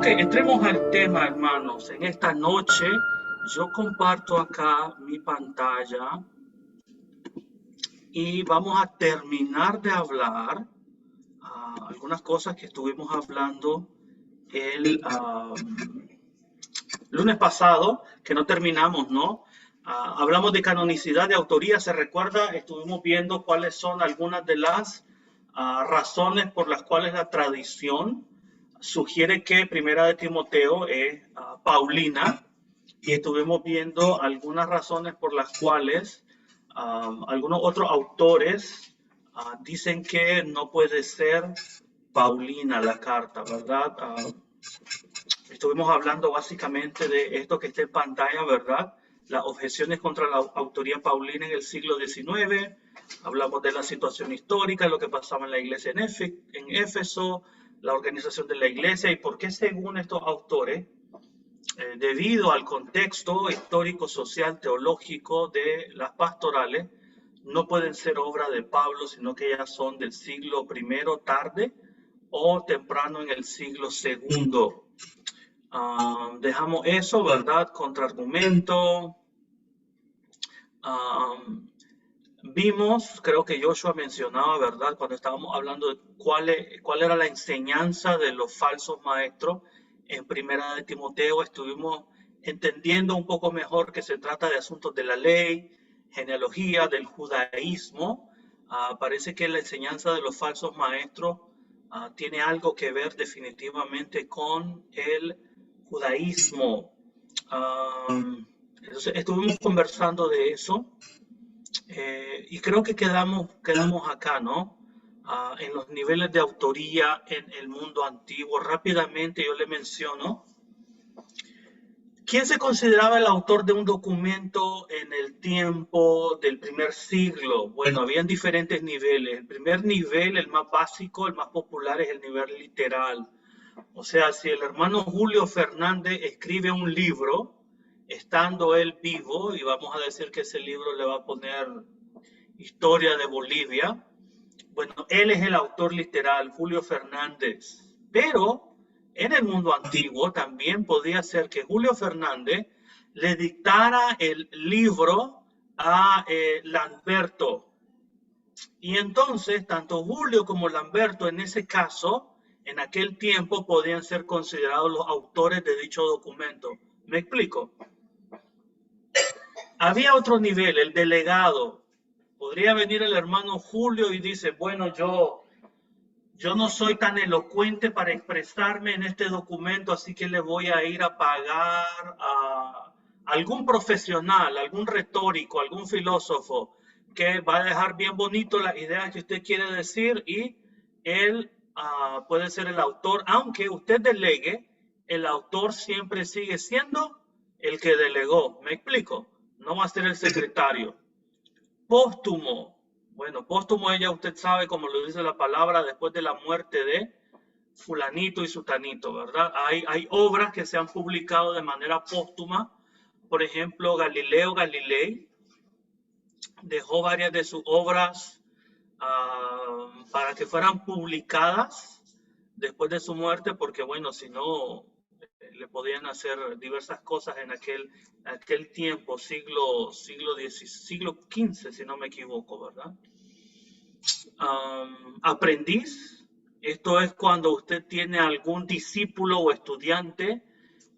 Ok, entremos al tema, hermanos. En esta noche yo comparto acá mi pantalla y vamos a terminar de hablar algunas cosas que estuvimos hablando el lunes pasado, que no terminamos, ¿no? Hablamos de canonicidad, de autoría. ¿Se recuerda? Estuvimos viendo cuáles son algunas de las razones por las cuales la tradición sugiere que Primera de Timoteo es Paulina, y estuvimos viendo algunas razones por las cuales algunos otros autores dicen que no puede ser Paulina la carta, ¿verdad? Estuvimos hablando básicamente de esto que está en pantalla, ¿verdad? Las objeciones contra la autoría paulina en el siglo XIX. Hablamos de la situación histórica, lo que pasaba en la iglesia en Éfeso, la organización de la iglesia y por qué, según estos autores, debido al contexto histórico, social, teológico de las pastorales, no pueden ser obra de Pablo, sino que ya son del siglo I tarde o temprano en el siglo II. Dejamos eso, ¿verdad? Contraargumento. Vimos, creo que Joshua mencionaba, ¿verdad? Cuando estábamos hablando de cuál era la enseñanza de los falsos maestros en Primera de Timoteo, estuvimos entendiendo un poco mejor que se trata de asuntos de la ley, genealogía, del judaísmo. Parece que la enseñanza de los falsos maestros tiene algo que ver definitivamente con el judaísmo. Entonces, estuvimos conversando de eso. Y creo que quedamos acá, ¿no? En los niveles de autoría en el mundo antiguo. Rápidamente yo le menciono. ¿Quién se consideraba el autor de un documento en el tiempo del primer siglo? Bueno, habían diferentes niveles. El primer nivel, el más básico, el más popular, es el nivel literal. O sea, si el hermano Julio Fernández escribe un libro, estando él vivo, y vamos a decir que ese libro le va a poner Historia de Bolivia, bueno, él es el autor literal, Julio Fernández. Pero en el mundo antiguo también podía ser que Julio Fernández le dictara el libro a Lamberto. Y entonces, tanto Julio como Lamberto, en ese caso, en aquel tiempo, podían ser considerados los autores de dicho documento. ¿Me explico? Había otro nivel, el delegado. Podría venir el hermano Julio y dice, bueno, yo no soy tan elocuente para expresarme en este documento, así que le voy a ir a pagar a algún profesional, algún retórico, algún filósofo que va a dejar bien bonito las ideas que usted quiere decir y él puede ser el autor, aunque usted delegue, el autor siempre sigue siendo el que delegó. ¿Me explico? No va a ser el secretario. Póstumo. Bueno, póstumo ella usted sabe, como lo dice la palabra, después de la muerte de fulanito y sutanito, ¿verdad? Hay obras que se han publicado de manera póstuma. Por ejemplo, Galileo Galilei dejó varias de sus obras para que fueran publicadas después de su muerte, porque bueno, si no, le podían hacer diversas cosas en aquel tiempo, siglo XV, si no me equivoco, ¿verdad? Aprendiz, esto es cuando usted tiene algún discípulo o estudiante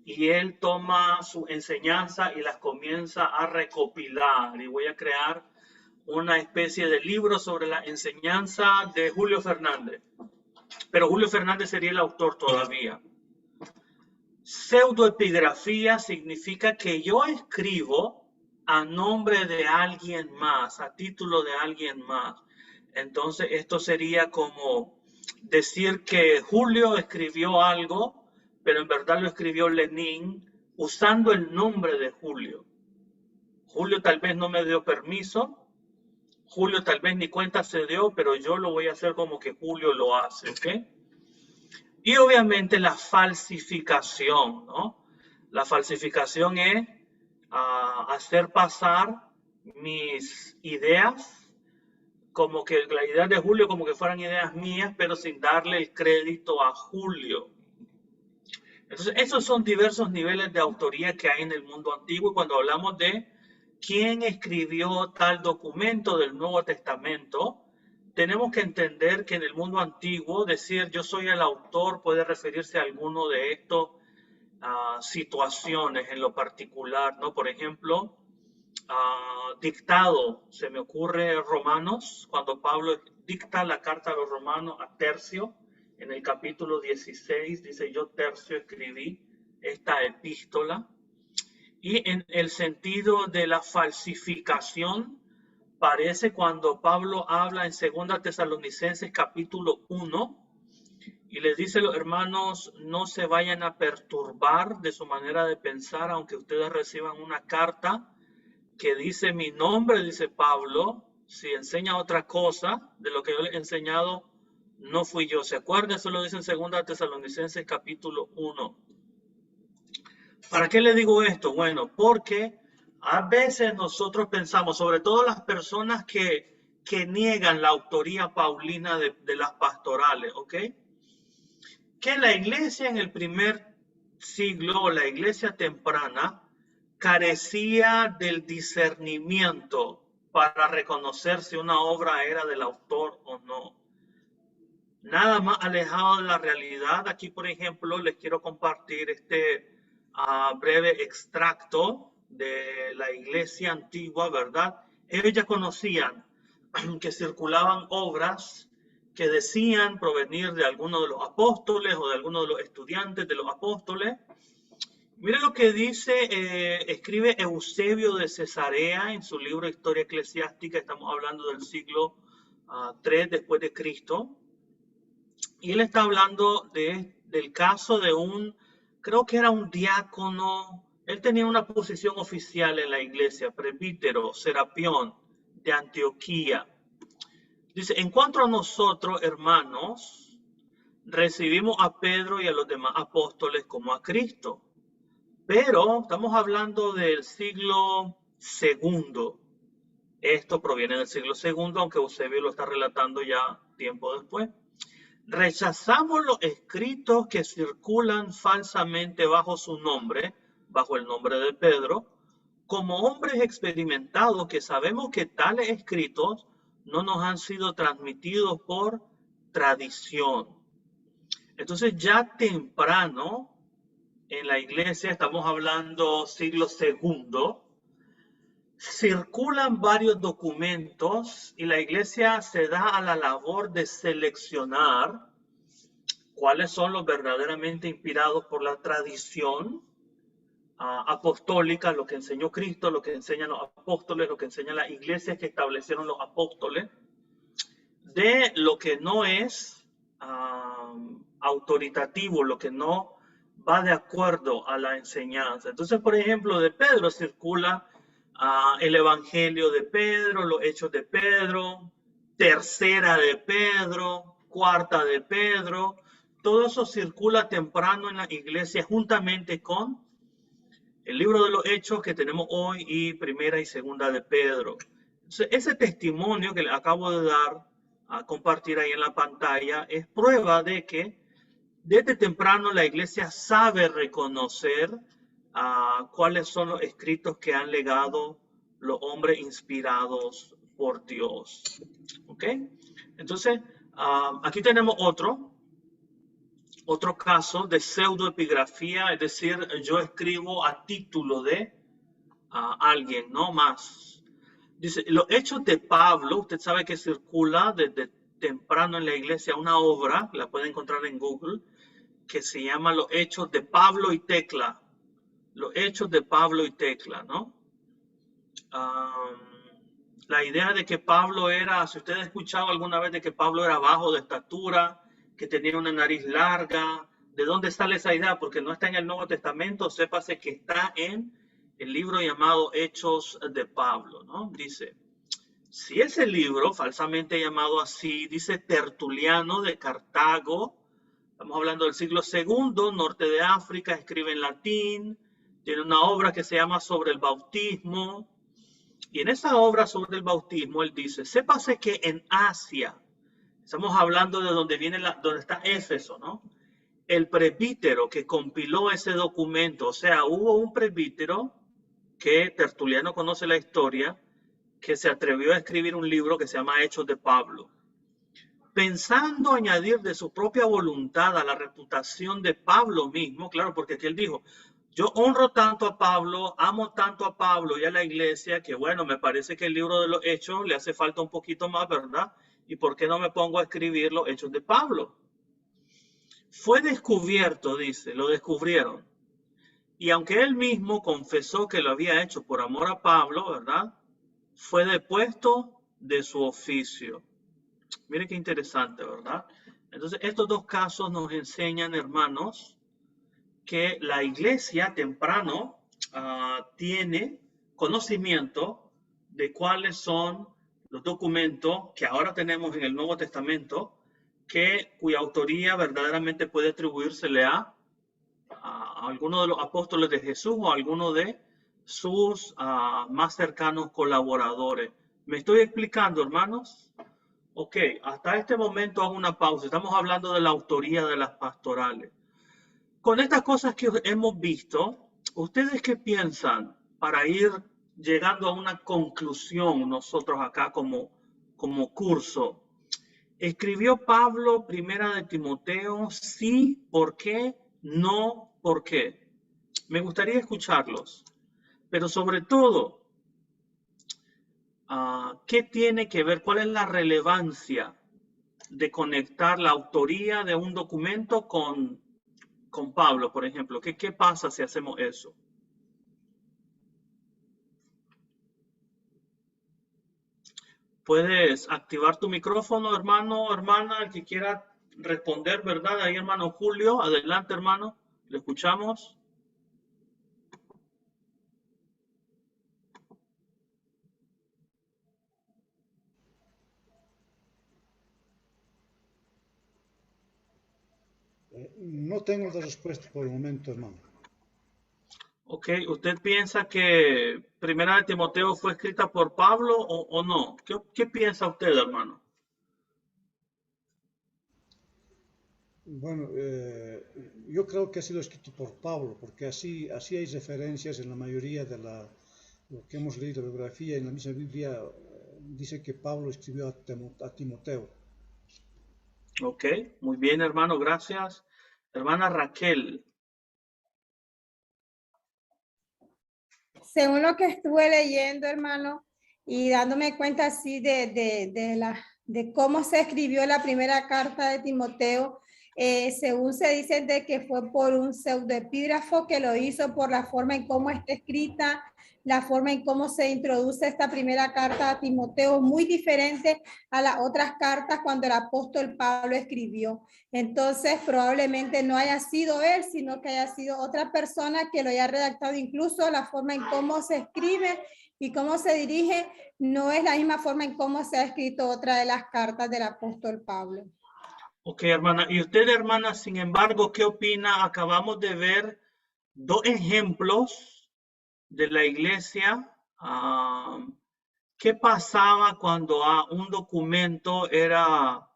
y él toma su enseñanza y las comienza a recopilar. Y voy a crear una especie de libro sobre la enseñanza de Julio Fernández. Pero Julio Fernández sería el autor todavía. Pseudoepigrafía significa que yo escribo a nombre de alguien más, a título de alguien más. Entonces esto sería como decir que Julio escribió algo, pero en verdad lo escribió Lenin usando el nombre de Julio. Julio tal vez no me dio permiso, Julio tal vez ni cuenta se dio, pero yo lo voy a hacer como que Julio lo hace, ¿ok? Y obviamente la falsificación, ¿no? La falsificación es hacer pasar mis ideas como que la idea de Julio como que fueran ideas mías, pero sin darle el crédito a Julio. Entonces, esos son diversos niveles de autoría que hay en el mundo antiguo. Y cuando hablamos de quién escribió tal documento del Nuevo Testamento, tenemos que entender que en el mundo antiguo decir yo soy el autor puede referirse a alguno de estos situaciones en lo particular, ¿no? Por ejemplo, dictado, se me ocurre Romanos, cuando Pablo dicta la carta a los romanos a Tercio, en el capítulo 16, dice yo Tercio escribí esta epístola, y en el sentido de la falsificación, parece cuando Pablo habla en 2 Tesalonicenses capítulo 1, y les dice a los hermanos, no se vayan a perturbar de su manera de pensar, aunque ustedes reciban una carta que dice mi nombre, dice Pablo, si enseña otra cosa de lo que yo le he enseñado, no fui yo. ¿Se acuerda? Eso lo dice en 2 Tesalonicenses capítulo 1. ¿Para qué le digo esto? Bueno, porque a veces nosotros pensamos, sobre todo las personas que niegan la autoría paulina de las pastorales, ¿ok? Que la iglesia en el primer siglo, la iglesia temprana, carecía del discernimiento para reconocer si una obra era del autor o no. Nada más alejado de la realidad. Aquí, por ejemplo, les quiero compartir este breve extracto de la iglesia antigua, ¿verdad? Ellos ya conocían que circulaban obras que decían provenir de alguno de los apóstoles o de alguno de los estudiantes de los apóstoles. Mire lo que dice, escribe Eusebio de Cesarea en su libro Historia Eclesiástica, estamos hablando del siglo 3 después de Cristo, y él está hablando del caso de creo que era un diácono, él tenía una posición oficial en la iglesia, presbítero, Serapión, de Antioquía. Dice, en cuanto a nosotros, hermanos, recibimos a Pedro y a los demás apóstoles como a Cristo. Pero estamos hablando del siglo segundo. Esto proviene del siglo segundo, aunque Eusebio lo está relatando ya tiempo después. Rechazamos los escritos que circulan falsamente bajo su nombre, bajo el nombre de Pedro, como hombres experimentados que sabemos que tales escritos no nos han sido transmitidos por tradición. Entonces ya temprano en la iglesia, estamos hablando siglo segundo, circulan varios documentos y la iglesia se da a la labor de seleccionar cuáles son los verdaderamente inspirados por la tradición apostólica, lo que enseñó Cristo, lo que enseñan los apóstoles, lo que enseñan las iglesias que establecieron los apóstoles, de lo que no es autoritativo, lo que no va de acuerdo a la enseñanza. Entonces, por ejemplo, de Pedro circula el Evangelio de Pedro, los Hechos de Pedro, Tercera de Pedro, Cuarta de Pedro. Todo eso circula temprano en la iglesia juntamente con el libro de los Hechos que tenemos hoy y Primera y Segunda de Pedro. Entonces, ese testimonio que le acabo de dar a compartir ahí en la pantalla es prueba de que desde temprano la iglesia sabe reconocer cuáles son los escritos que han legado los hombres inspirados por Dios. ¿Ok? Entonces, aquí tenemos otro caso de pseudoepigrafía, es decir, yo escribo a título de alguien, no más. Dice, los Hechos de Pablo, usted sabe que circula desde temprano en la iglesia una obra, la puede encontrar en Google, que se llama Los Hechos de Pablo y Tecla. Los Hechos de Pablo y Tecla, ¿no? La idea de que Pablo era, si usted ha escuchado alguna vez de que Pablo era bajo de estatura, que tenía una nariz larga, ¿de dónde sale esa idea? Porque no está en el Nuevo Testamento, sépase que está en el libro llamado Hechos de Pablo, ¿no? Dice, si ese libro, falsamente llamado así, dice Tertuliano de Cartago, estamos hablando del siglo II, norte de África, escribe en latín, tiene una obra que se llama Sobre el Bautismo, y en esa obra sobre el bautismo él dice, sépase que en Asia, estamos hablando de donde viene donde está Éfeso, ¿no? el presbítero que compiló ese documento, o sea, hubo un presbítero que Tertuliano conoce la historia, que se atrevió a escribir un libro que se llama Hechos de Pablo, pensando añadir de su propia voluntad a la reputación de Pablo mismo, claro, porque aquí él dijo, yo honro tanto a Pablo, amo tanto a Pablo y a la iglesia, que bueno, me parece que el libro de los Hechos le hace falta un poquito más, ¿verdad? ¿Y por qué no me pongo a escribir los Hechos de Pablo? Fue descubierto, dice, lo descubrieron. Y aunque él mismo confesó que lo había hecho por amor a Pablo, ¿verdad? Fue depuesto de su oficio. Mire qué interesante, ¿verdad? Entonces, estos dos casos nos enseñan, hermanos, que la iglesia temprano tiene conocimiento de cuáles son los documentos que ahora tenemos en el Nuevo Testamento, cuya autoría verdaderamente puede atribuírsele a alguno de los apóstoles de Jesús o a alguno de sus más cercanos colaboradores. ¿Me estoy explicando, hermanos? Ok, hasta este momento hago una pausa. Estamos hablando de la autoría de las pastorales. Con estas cosas que hemos visto, ¿ustedes qué piensan para ir llegando a una conclusión nosotros acá como curso? ¿Escribió Pablo Primera de Timoteo? Sí, ¿por qué? No, ¿por qué? Me gustaría escucharlos, pero sobre todo, ¿qué tiene que ver? ¿Cuál es la relevancia de conectar la autoría de un documento con Pablo, por ejemplo? ¿Qué pasa si hacemos eso? Puedes activar tu micrófono, hermano, hermana, el que quiera responder, ¿verdad? Ahí, hermano Julio, adelante, hermano, le escuchamos. No tengo la respuesta por el momento, hermano. Ok, ¿usted piensa que Primera de Timoteo fue escrita por Pablo o no? ¿Qué piensa usted, hermano? Bueno, yo creo que ha sido escrito por Pablo, porque así hay referencias en la mayoría de lo que hemos leído la biografía, en la misma Biblia dice que Pablo escribió a Timoteo. Ok, muy bien, hermano, gracias. Hermana Raquel. Según lo que estuve leyendo, hermano, y dándome cuenta así de cómo se escribió la primera carta de Timoteo, según se dice de que fue por un pseudoepígrafo que lo hizo por la forma en cómo está escrita, la forma en cómo se introduce esta primera carta a Timoteo, muy diferente a las otras cartas cuando el apóstol Pablo escribió. Entonces, probablemente no haya sido él, sino que haya sido otra persona que lo haya redactado. Incluso la forma en cómo se escribe y cómo se dirige no es la misma forma en cómo se ha escrito otra de las cartas del apóstol Pablo. Ok, hermana. ¿Y usted, hermana, sin embargo, qué opina? Acabamos de ver dos ejemplos de la iglesia. ¿Qué pasaba cuando un documento era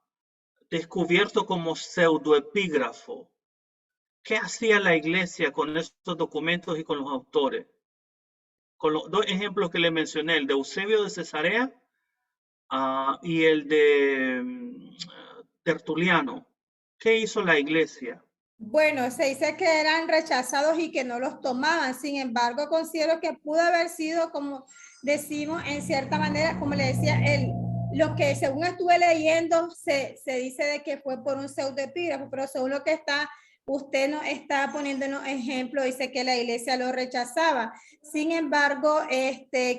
descubierto como pseudoepígrafo? ¿Qué hacía la iglesia con estos documentos y con los autores? Con los dos ejemplos que le mencioné, el de Eusebio de Cesarea y el de Tertuliano. ¿Qué hizo la iglesia? Bueno, se dice que eran rechazados y que no los tomaban. Sin embargo, considero que pudo haber sido, como decimos, en cierta manera, como le decía, lo que según estuve leyendo, se dice de que fue por un pseudoepígrafo, pero según lo que usted nos está poniéndonos ejemplo, dice que la iglesia lo rechazaba. Sin embargo,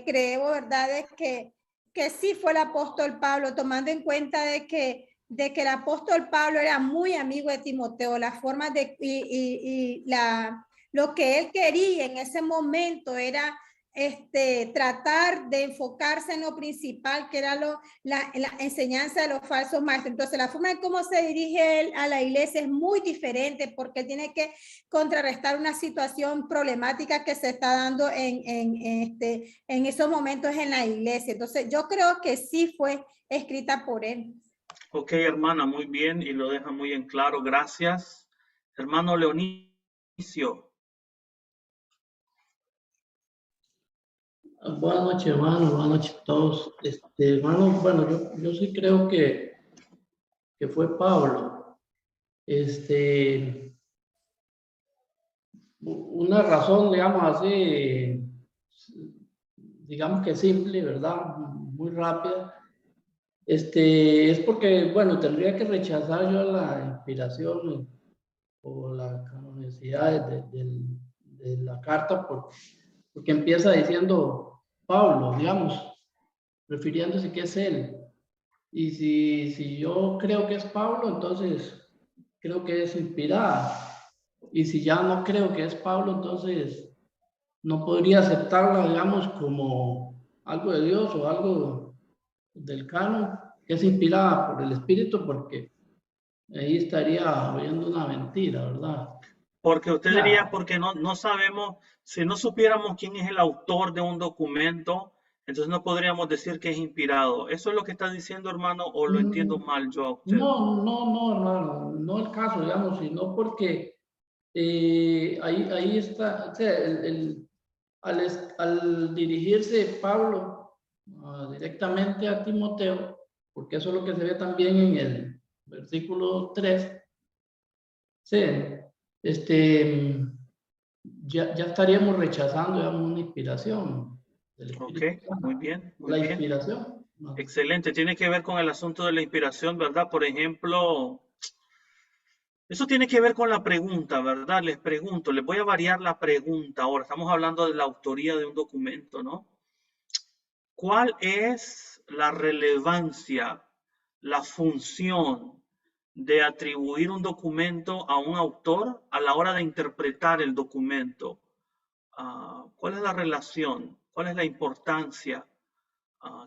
creo, ¿verdad?, de que sí fue el apóstol Pablo, tomando en cuenta de que el apóstol Pablo era muy amigo de Timoteo, la forma lo que él quería en ese momento era tratar de enfocarse en lo principal, que era la enseñanza de los falsos maestros. Entonces, la forma en cómo se dirige él a la iglesia es muy diferente porque tiene que contrarrestar una situación problemática que se está dando en esos momentos en la iglesia. Entonces, yo creo que sí fue escrita por él. Ok, hermana, muy bien y lo deja muy en claro. Gracias. Hermano Leonicio. Buenas noches, hermano. Buenas noches a todos. Hermano, bueno, yo sí creo que fue Pablo. Una razón, digamos así, digamos que simple, ¿verdad? Muy rápida. Es porque, bueno, tendría que rechazar yo la inspiración o la canonicidad de la carta porque empieza diciendo Pablo, digamos, refiriéndose que es él. Y si yo creo que es Pablo, entonces creo que es inspirada. Y si ya no creo que es Pablo, entonces no podría aceptarla, digamos, como algo de Dios o algo del canon, que es inspirada por el Espíritu, porque ahí estaría oyendo una mentira, ¿verdad? Porque usted diría, Ya. porque no sabemos, si no supiéramos quién es el autor de un documento, entonces no podríamos decir que es inspirado. ¿Eso es lo que está diciendo, hermano, o lo entiendo Mm, mal yo a usted? no, hermano, no el caso, digamos, sino porque ahí está, o sea, al dirigirse Pablo directamente a Timoteo, porque eso es lo que se ve también en el versículo 3, sí, ya estaríamos rechazando, digamos, una inspiración del Ok, Espíritu muy Santo. bien, muy La bien. inspiración. Excelente. Tiene que ver con el asunto de la inspiración, ¿verdad? Por ejemplo, eso tiene que ver con la pregunta, ¿verdad? Les pregunto, les voy a variar la pregunta ahora. Estamos hablando de la autoría de un documento, ¿no? ¿Cuál es la relevancia, la función de atribuir un documento a un autor a la hora de interpretar el documento? ¿Cuál es la relación? ¿Cuál es la importancia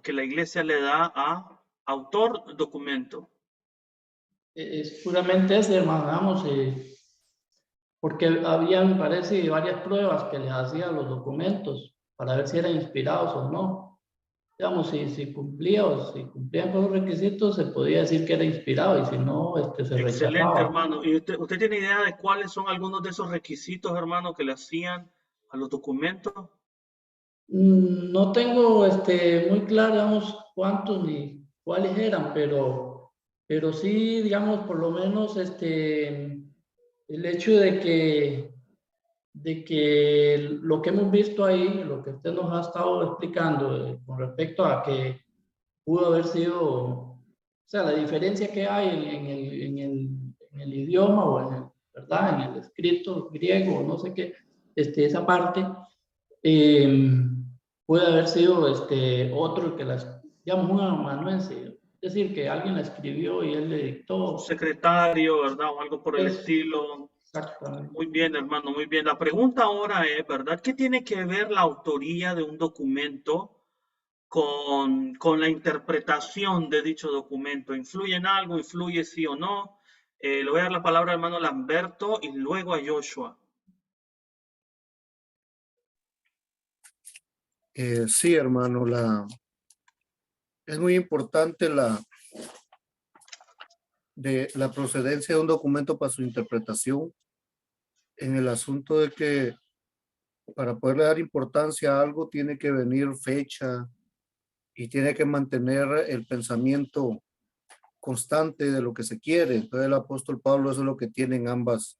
que la iglesia le da a autor documento? Es puramente ese, hermano, vamos, porque había, me parece, varias pruebas que les hacía a los documentos para ver si eran inspirados o no. Digamos, si cumplía o si cumplían con los requisitos, se podía decir que era inspirado y si no, se Excelente, rechazaba. hermano. ¿Y usted tiene idea de cuáles son algunos de esos requisitos, hermano, que le hacían a los documentos? No tengo muy claro, digamos, cuántos ni cuáles eran, pero sí, digamos, por lo menos el hecho de que lo que hemos visto ahí, lo que usted nos ha estado explicando con respecto a que pudo haber sido, o sea, la diferencia que hay en el idioma o ¿verdad? En el escrito griego o no sé qué, esa parte, eh, puede haber sido otro que las, digamos, un amanuense, es decir, que alguien la escribió y él le Un dictó. secretario, ¿verdad? O algo por el Es estilo. exactamente. Muy bien, hermano, muy bien. La pregunta ahora es, ¿verdad? ¿Qué tiene que ver la autoría de un documento con la interpretación de dicho documento? ¿Influye en algo? ¿Influye sí o no? Le voy a dar la palabra al hermano Lamberto y luego a Joshua. Sí, hermano, es muy importante la procedencia de un documento para su interpretación en el asunto de que para poderle dar importancia a algo tiene que venir fecha y tiene que mantener el pensamiento constante de lo que se quiere. Entonces el apóstol Pablo eso es lo que tiene en ambas,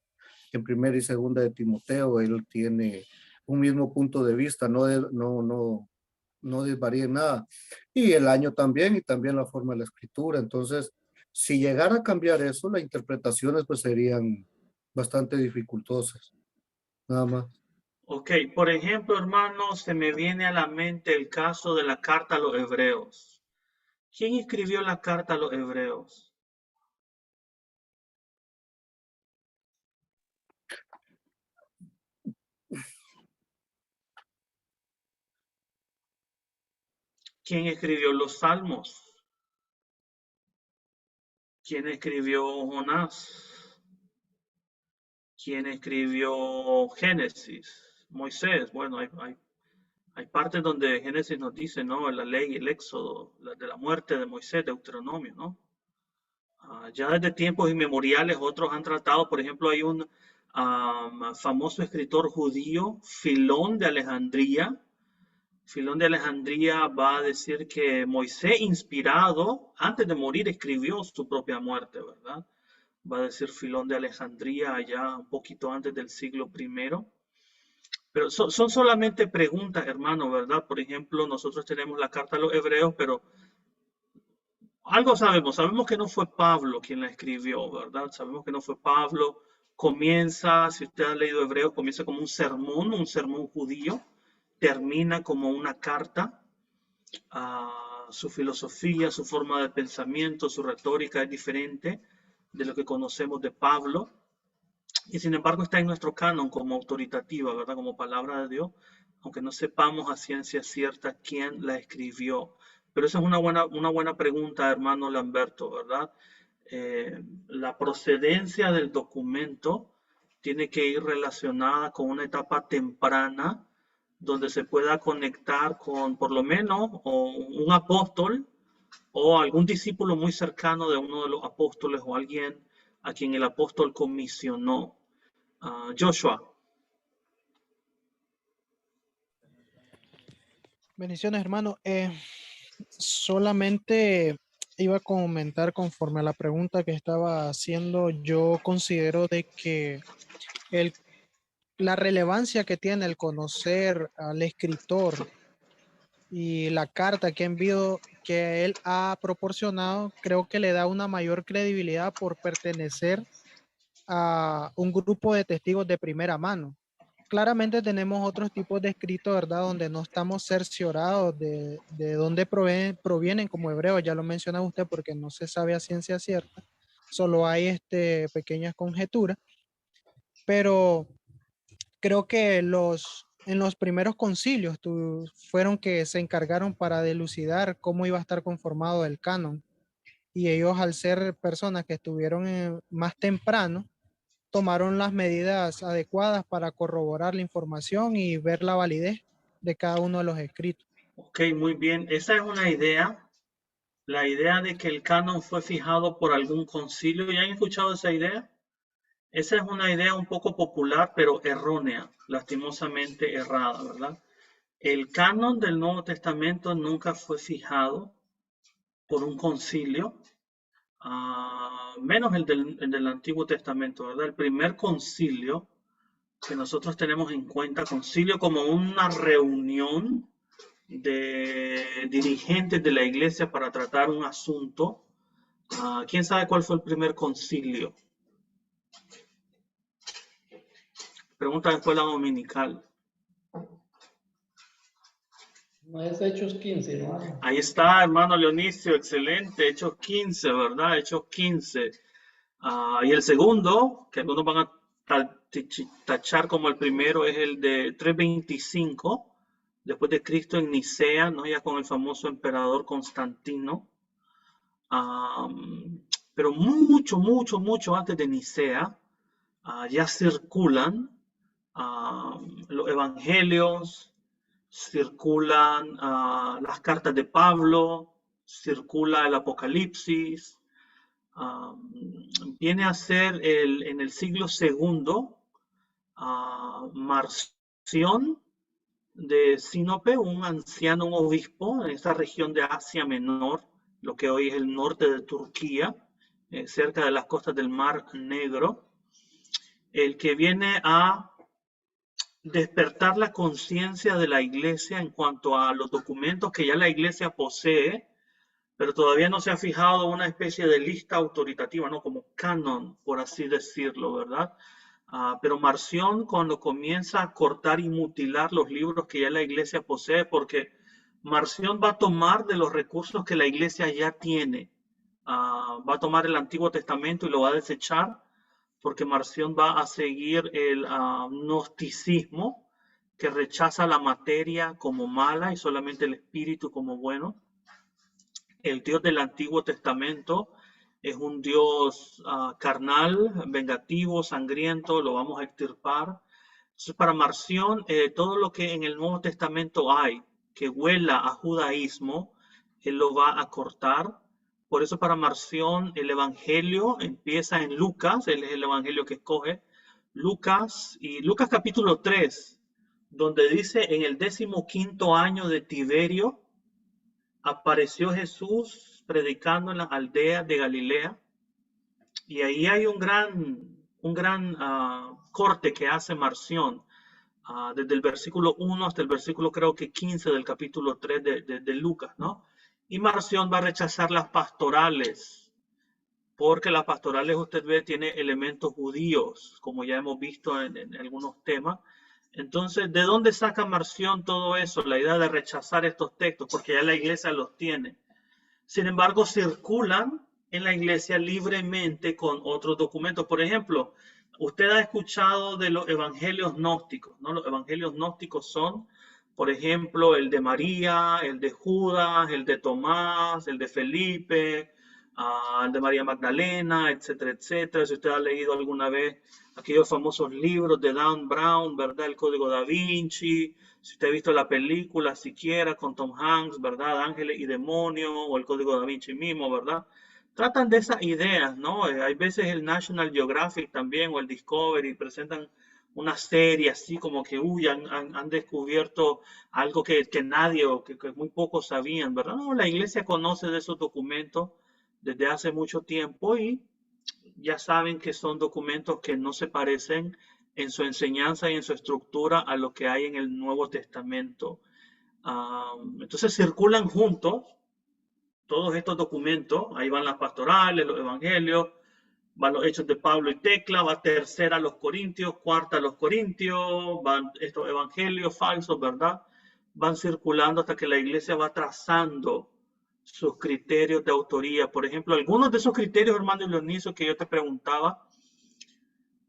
en primera y segunda de Timoteo. Él tiene un mismo punto de vista, no desvaría en nada. Y el año también, y también la forma de la escritura. Entonces, si llegara a cambiar eso, las interpretaciones pues serían bastante dificultosas, nada más. Ok, por ejemplo, hermano, se me viene a la mente el caso de la carta a los hebreos. ¿Quién escribió la carta a los hebreos? ¿Quién escribió los salmos? ¿Quién escribió Jonás? ¿Quién escribió Génesis? Moisés. Bueno, hay partes donde Génesis nos dice, ¿no? La ley, el éxodo, de la muerte de Moisés, Deuteronomio, ¿no? Ya desde tiempos inmemoriales otros han tratado, por ejemplo, hay un famoso escritor judío, Filón de Alejandría. Filón de Alejandría va a decir que Moisés, inspirado, antes de morir, escribió su propia muerte, ¿verdad? Va a decir Filón de Alejandría allá un poquito antes del siglo I. Pero son solamente preguntas, hermano, ¿verdad? Por ejemplo, nosotros tenemos la carta a los hebreos, pero algo sabemos que no fue Pablo quien la escribió, ¿verdad? Sabemos que no fue Pablo. Comienza, si usted ha leído Hebreos, comienza como un sermón judío, termina como una carta. Su filosofía, su forma de pensamiento, su retórica es diferente de lo que conocemos de Pablo. Y sin embargo está en nuestro canon como autoritativa, ¿verdad? Como palabra de Dios, aunque no sepamos a ciencia cierta quién la escribió. Pero esa es una buena pregunta, hermano Lamberto, ¿verdad? La procedencia del documento tiene que ir relacionada con una etapa temprana donde se pueda conectar con por lo menos o un apóstol o algún discípulo muy cercano de uno de los apóstoles o alguien a quien el apóstol comisionó. Joshua. Bendiciones, hermano. Solamente iba a comentar conforme a la pregunta que estaba haciendo. Yo considero de que la relevancia que tiene el conocer al escritor y la carta que envió, que él ha proporcionado, creo que le da una mayor credibilidad por pertenecer a un grupo de testigos de primera mano. Claramente tenemos otros tipos de escritos, ¿verdad? Donde no estamos cerciorados de dónde provienen como hebreos, ya lo menciona usted, porque no se sabe a ciencia cierta, solo hay pequeñas conjeturas, pero creo que en los primeros concilios fueron que se encargaron para dilucidar cómo iba a estar conformado el canon, y ellos, al ser personas que estuvieron más temprano, tomaron las medidas adecuadas para corroborar la información y ver la validez de cada uno de los escritos. Ok, muy bien. Esa es una idea. La idea de que el canon fue fijado por algún concilio. ¿Ya han escuchado esa idea? Esa es una idea un poco popular, pero errónea, lastimosamente errada, ¿verdad? El canon del Nuevo Testamento nunca fue fijado por un concilio, menos el del Antiguo Testamento, ¿verdad? El primer concilio que nosotros tenemos en cuenta, concilio como una reunión de dirigentes de la iglesia para tratar un asunto. ¿Quién sabe cuál fue el primer concilio? Pregunta de escuela dominical. No es Hechos 15, ¿no? Ahí está, hermano Leonicio, excelente. Hechos 15, ¿verdad? Hechos 15. Y el segundo, que algunos van a tachar como el primero, es el de 325, después de Cristo en Nicea, ¿no? Ya con el famoso emperador Constantino. Pero mucho antes de Nicea, ya circulan los evangelios, circulan las cartas de Pablo, circula el Apocalipsis. Viene a ser en el siglo II, Marción de Sinope, un anciano, un obispo en esta región de Asia Menor, lo que hoy es el norte de Turquía, cerca de las costas del Mar Negro, el que viene a despertar la conciencia de la iglesia en cuanto a los documentos que ya la iglesia posee, pero todavía no se ha fijado una especie de lista autoritativa, ¿no? Como canon, por así decirlo, ¿verdad? Pero Marción, cuando comienza a cortar y mutilar los libros que ya la iglesia posee, porque Marción va a tomar de los recursos que la iglesia ya tiene, va a tomar el Antiguo Testamento y lo va a desechar, porque Marción va a seguir el gnosticismo, que rechaza la materia como mala y solamente el espíritu como bueno. El Dios del Antiguo Testamento es un Dios carnal, vengativo, sangriento, lo vamos a extirpar. Entonces, para Marción, todo lo que en el Nuevo Testamento hay que huela a judaísmo, él lo va a cortar, Por eso para Marción el Evangelio empieza en Lucas, él es el Evangelio que escoge, Lucas y Lucas capítulo 3, donde dice en el 15º año de Tiberio, apareció Jesús predicando en las aldeas de Galilea, y ahí hay un gran corte que hace Marción, desde el versículo 1 hasta el versículo creo que 15 del capítulo 3 de Lucas, ¿no? Y Marción va a rechazar las pastorales, porque las pastorales, usted ve, tiene elementos judíos, como ya hemos visto en algunos temas. Entonces, ¿de dónde saca Marción todo eso? La idea de rechazar estos textos, porque ya la iglesia los tiene. Sin embargo, circulan en la iglesia libremente con otros documentos. Por ejemplo, usted ha escuchado de los evangelios gnósticos, ¿no? Los evangelios gnósticos son, por ejemplo, el de María, el de Judas, el de Tomás, el de Felipe, el de María Magdalena, etcétera, etcétera. Si usted ha leído alguna vez aquellos famosos libros de Dan Brown, ¿verdad? El Código Da Vinci. Si usted ha visto la película siquiera con Tom Hanks, ¿verdad? Ángeles y Demonios, o el Código Da Vinci mismo, ¿verdad? Tratan de esas ideas, ¿no? Hay veces el National Geographic también, o el Discovery, presentan una serie así como que, han descubierto algo que nadie o que muy pocos sabían, ¿verdad? No, la iglesia conoce de esos documentos desde hace mucho tiempo y ya saben que son documentos que no se parecen en su enseñanza y en su estructura a lo que hay en el Nuevo Testamento. Entonces circulan juntos todos estos documentos. Ahí van las pastorales, los evangelios, van los hechos de Pablo y Tecla, va tercera a los Corintios, cuarta a los Corintios, van estos evangelios falsos, ¿verdad? Van circulando hasta que la iglesia va trazando sus criterios de autoría. Por ejemplo, algunos de esos criterios, hermano Dionisio, que yo te preguntaba,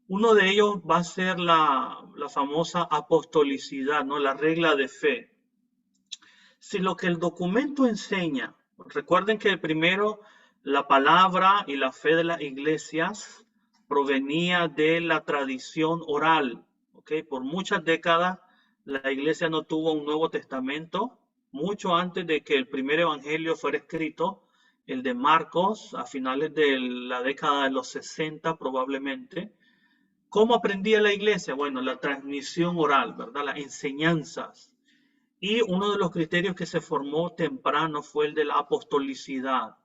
uno de ellos va a ser la famosa apostolicidad, ¿no? La regla de fe. Si lo que el documento enseña, recuerden que primero la palabra y la fe de las iglesias provenía de la tradición oral, ¿ok? Por muchas décadas la iglesia no tuvo un Nuevo Testamento, mucho antes de que el primer evangelio fuera escrito, el de Marcos, a finales de la década de los 60 probablemente. ¿Cómo aprendía la iglesia? Bueno, la transmisión oral, ¿verdad? Las enseñanzas. Y uno de los criterios que se formó temprano fue el de la apostolicidad.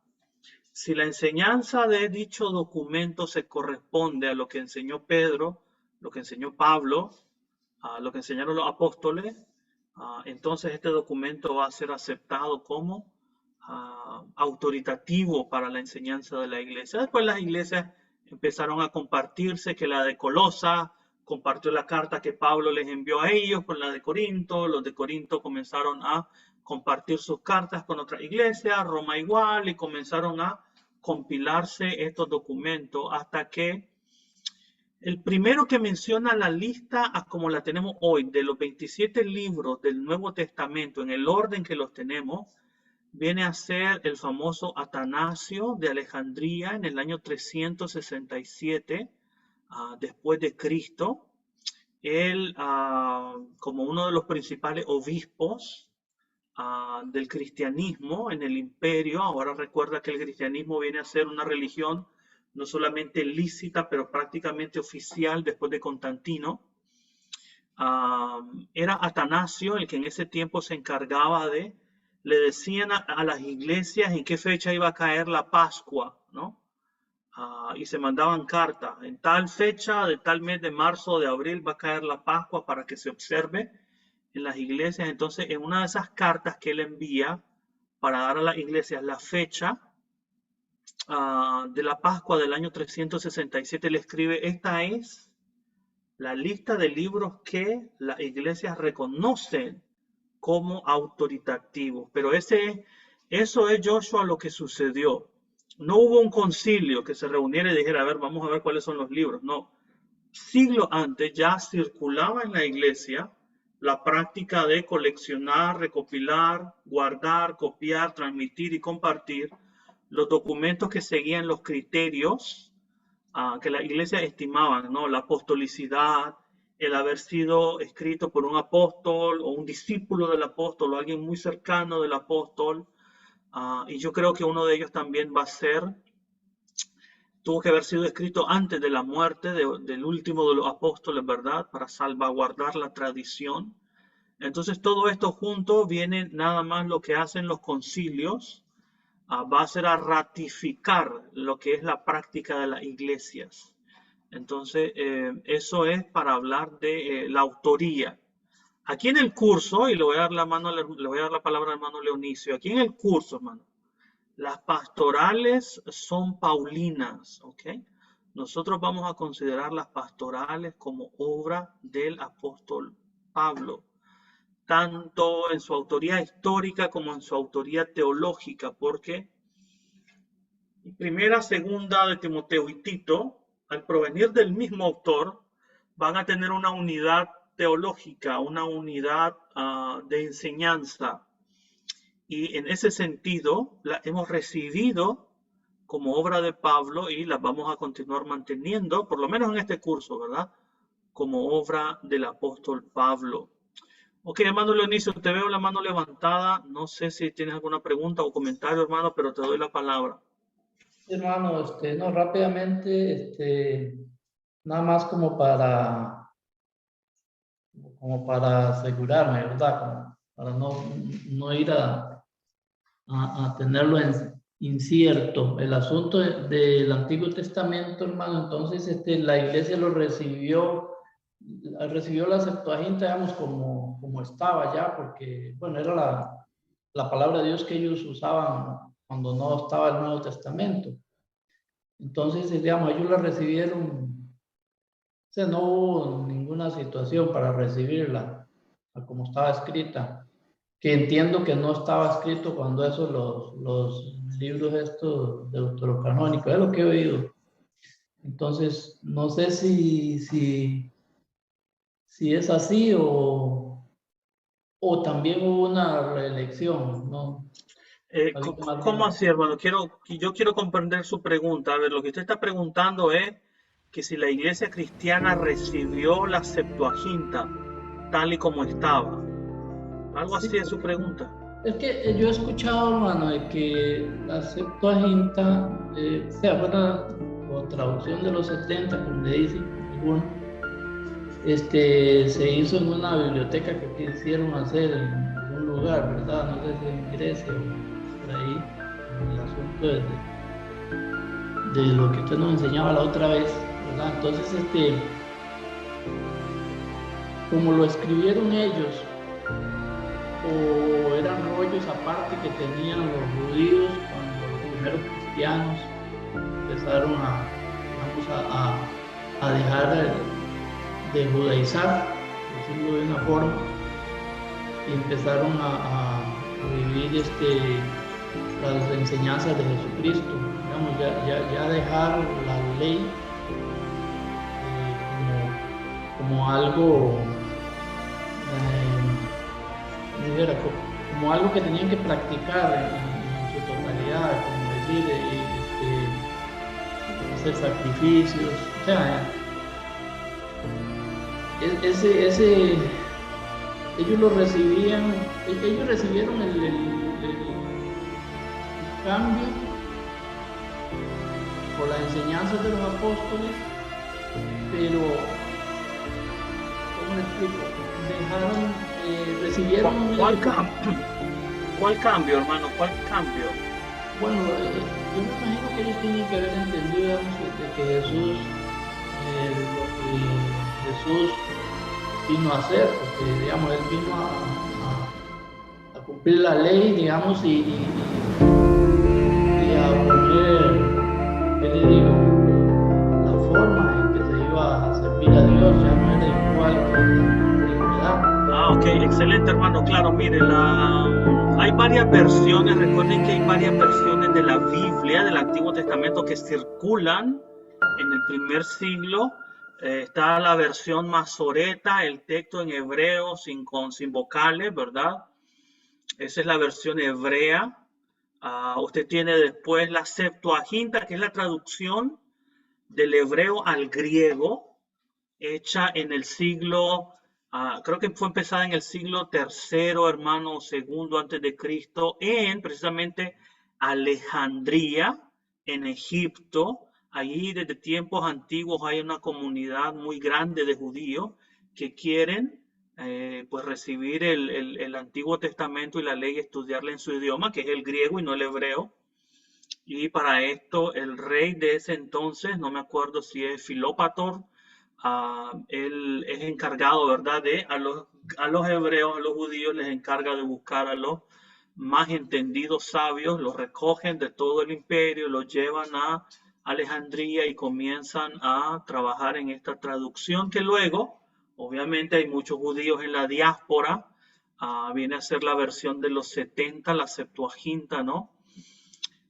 Si la enseñanza de dicho documento se corresponde a lo que enseñó Pedro, lo que enseñó Pablo, a lo que enseñaron los apóstoles, entonces este documento va a ser aceptado como autoritativo para la enseñanza de la iglesia. Después las iglesias empezaron a compartirse, que la de Colosa compartió la carta que Pablo les envió a ellos con la de Corinto, los de Corinto comenzaron a compartir sus cartas con otras iglesias, Roma igual, y comenzaron a compilarse estos documentos hasta que el primero que menciona la lista como la tenemos hoy, de los 27 libros del Nuevo Testamento, en el orden que los tenemos, viene a ser el famoso Atanasio de Alejandría en el año 367 después de Cristo. Él, como uno de los principales obispos del cristianismo en el imperio, ahora recuerda que el cristianismo viene a ser una religión no solamente lícita, pero prácticamente oficial después de Constantino. Era Atanasio el que en ese tiempo se encargaba le decían a las iglesias en qué fecha iba a caer la Pascua, ¿no? Y se mandaban cartas. En tal fecha, de tal mes de marzo o de abril va a caer la Pascua para que se observe en las iglesias. Entonces, en una de esas cartas que él envía para dar a las iglesias la fecha de la Pascua del año 367, le escribe: esta es la lista de libros que las iglesias reconocen como autoritativos. Pero eso es, Joshua, lo que sucedió. No hubo un concilio que se reuniera y dijera: a ver, vamos a ver cuáles son los libros. No. Siglos antes ya circulaba en la iglesia la práctica de coleccionar, recopilar, guardar, copiar, transmitir y compartir los documentos que seguían los criterios que la iglesia estimaban, ¿no? La apostolicidad, el haber sido escrito por un apóstol o un discípulo del apóstol o alguien muy cercano del apóstol, Y yo creo que uno de ellos también tuvo que haber sido escrito antes de la muerte del último de los apóstoles, ¿verdad? Para salvaguardar la tradición. Entonces todo esto junto viene nada más lo que hacen los concilios, va a ser a ratificar lo que es la práctica de las iglesias. Entonces eso es para hablar de la autoría. Aquí en el curso, y le voy a dar la palabra al hermano Leonicio, aquí en el curso, hermano, las pastorales son paulinas, ¿ok? Nosotros vamos a considerar las pastorales como obra del apóstol Pablo, tanto en su autoría histórica como en su autoría teológica, porque primera, segunda de Timoteo y Tito, al provenir del mismo autor, van a tener una unidad teológica, una unidad de enseñanza. Y en ese sentido, la hemos recibido como obra de Pablo y las vamos a continuar manteniendo, por lo menos en este curso, ¿verdad? Como obra del apóstol Pablo. Ok, hermano Leonicio, te veo la mano levantada. No sé si tienes alguna pregunta o comentario, hermano, pero te doy la palabra. Hermano, no, rápidamente, nada más como para asegurarme, ¿verdad? Para no ir a tenerlo incierto. El asunto del Antiguo Testamento, hermano, entonces la iglesia recibió la Septuaginta, digamos, como estaba ya, porque, bueno, era la palabra de Dios que ellos usaban cuando no estaba el Nuevo Testamento. Entonces, digamos, ellos la recibieron, o sea, no hubo ninguna situación para recibirla como estaba escrita, que entiendo que no estaba escrito cuando los libros estos deuterocanónicos, es lo que he oído. Entonces, no sé si es así o también hubo una reelección, ¿no? ¿Cómo así, hermano? Yo quiero comprender su pregunta. A ver, lo que usted está preguntando es que si la iglesia cristiana recibió la Septuaginta tal y como estaba. Algo así es su pregunta. Es que yo he escuchado, hermano, de que la Septuaginta, sea fuera o traducción de los 70, como le dicen algunos, se hizo en una biblioteca que quisieron hacer en algún lugar, ¿verdad? No sé si en Grecia o por ahí, el asunto de lo que usted nos enseñaba la otra vez, ¿verdad? Entonces, como lo escribieron ellos, o eran rollos aparte que tenían los judíos cuando los primeros cristianos empezaron a dejar de judaizar, decirlo de una forma, y empezaron a vivir las enseñanzas de Jesucristo, digamos, ya dejar la ley como algo como algo que tenían que practicar en su totalidad, como decir, hacer sacrificios, o sea, ellos recibieron el cambio por las enseñanzas de los apóstoles, pero, ¿cómo le explico? Recibieron... ¿Cuál cambio, hermano? ¿Cuál cambio? Bueno, yo me imagino que ellos tienen que haber entendido, digamos, de que Jesús, lo que Jesús vino a hacer, porque, digamos, él vino a cumplir la ley, digamos, y a poner, ¿qué le digo? La forma en que se iba a servir a Dios ya no era igual que la antigüedad. Ok, excelente, hermano. Claro, mire, hay varias versiones. Recuerden que hay varias versiones de la Biblia, del Antiguo Testamento, que circulan en el primer siglo. Está la versión masoreta, el texto en hebreo sin vocales, ¿verdad? Esa es la versión hebrea. Usted tiene después la Septuaginta, que es la traducción del hebreo al griego, hecha en el siglo creo que fue empezada en el siglo III, hermano, segundo antes de Cristo, en precisamente Alejandría, en Egipto. Allí desde tiempos antiguos hay una comunidad muy grande de judíos que quieren pues recibir el Antiguo Testamento y la ley y estudiarla en su idioma, que es el griego y no el hebreo. Y para esto el rey de ese entonces, no me acuerdo si es Filópator, él es encargado, ¿verdad? De a los hebreos, a los judíos, les encarga de buscar a los más entendidos sabios, los recogen de todo el imperio, los llevan a Alejandría y comienzan a trabajar en esta traducción que luego, obviamente hay muchos judíos en la diáspora, viene a ser la versión de los 70, la Septuaginta, ¿no?